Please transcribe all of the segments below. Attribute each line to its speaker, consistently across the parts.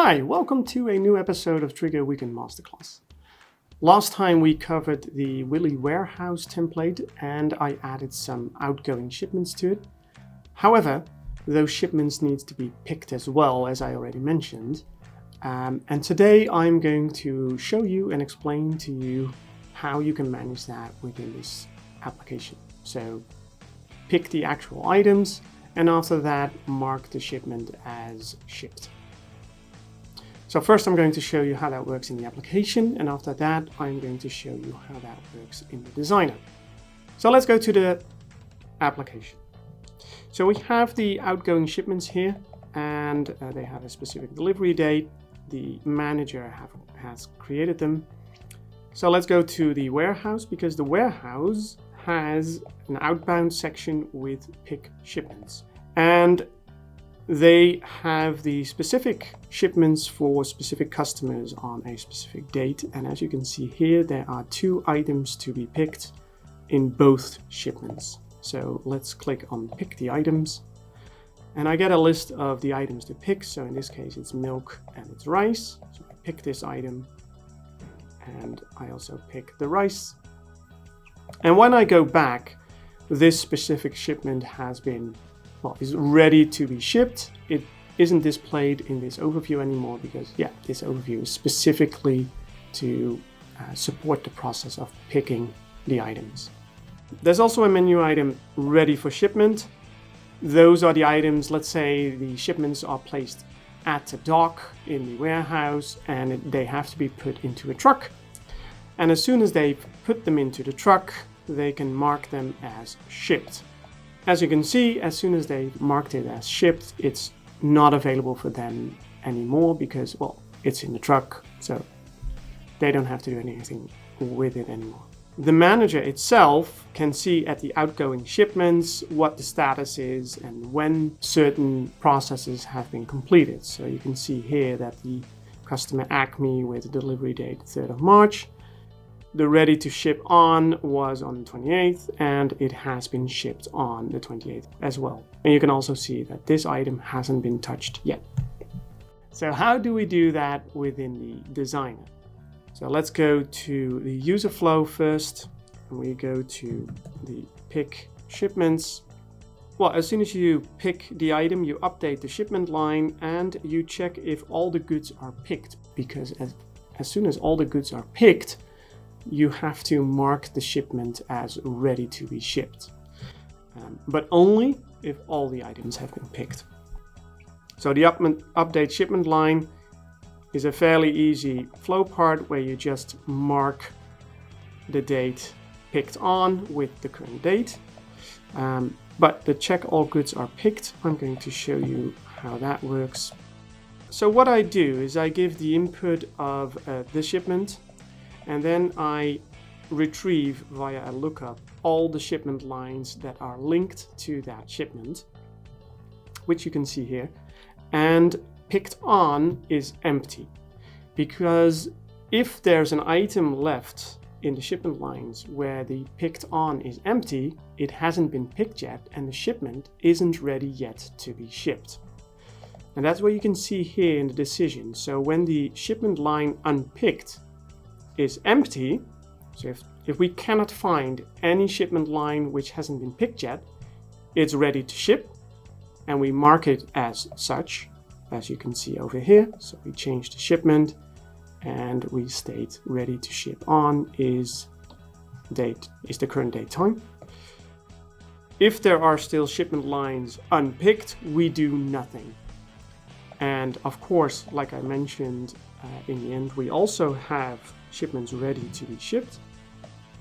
Speaker 1: Hi, welcome to a new episode of Triggre Weekend Masterclass. Last time we covered the Willy Warehouse template and I added some outgoing shipments to it. However, those shipments need to be picked as well, as I already mentioned. And today I'm going to show you and explain to you how you can manage that within this application. So pick the actual items and after that mark the shipment as shipped. So first I'm going to show you how that works in the application, and after that I'm going to show you how that works in the designer. So let's go to the application. So we have the outgoing shipments here, and they have a specific delivery date. The manager has created them. So let's go to the warehouse, because the warehouse has an outbound section with pick shipments. And they have the specific shipments for specific customers on a specific date. And as you can see here, there are 2 items to be picked in both shipments. So let's click on pick the items. And I get a list of the items to pick. So in this case, it's milk and it's rice. So I pick this item and I also pick the rice. And when I go back, this specific shipment has been is ready to be shipped. It isn't displayed in this overview anymore because, this overview is specifically to support the process of picking the items. There's also a menu item ready for shipment. Those are the items, let's say the shipments are placed at the dock in the warehouse and they have to be put into a truck. And as soon as they put them into the truck, they can mark them as shipped. As you can see, as soon as they marked it as shipped, it's not available for them anymore because, it's in the truck, so they don't have to do anything with it anymore. The manager itself can see at the outgoing shipments what the status is and when certain processes have been completed. So you can see here that the customer Acme with the delivery date 3rd of March. The ready to ship on was on the 28th and it has been shipped on the 28th as well. And you can also see that this item hasn't been touched yet. So how do we do that within the designer? So let's go to the user flow first. And we go to the pick shipments. Well, as soon as you pick the item, you update the shipment line and you check if all the goods are picked, because as soon as all the goods are picked, you have to mark the shipment as ready to be shipped, but only if all the items have been picked. So the update shipment line is a fairly easy flow part where you just mark the date picked on with the current date. But the check all goods are picked, I'm going to show you how that works. So what I do is I give the input of the shipment, and then I retrieve via a lookup all the shipment lines that are linked to that shipment, which you can see here. And picked on is empty, because if there's an item left in the shipment lines where the picked on is empty, it hasn't been picked yet and the shipment isn't ready yet to be shipped. And that's what you can see here in the decision. So when the shipment line unpicked is empty, so if we cannot find any shipment line which hasn't been picked yet, it's ready to ship, and we mark it as such, as you can see over here. So we change the shipment and we state ready to ship on is the current date time. If there are still shipment lines unpicked, we do nothing. And of course, like I mentioned, in the end, we also have shipments ready to be shipped.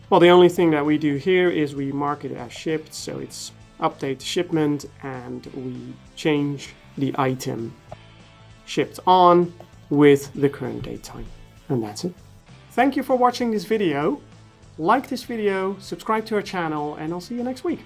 Speaker 1: Well, the only thing that we do here is we mark it as shipped, so it's update shipment and we change the item shipped on with the current date time. And that's it. Thank you for watching this video. Like this video, subscribe to our channel, and I'll see you next week.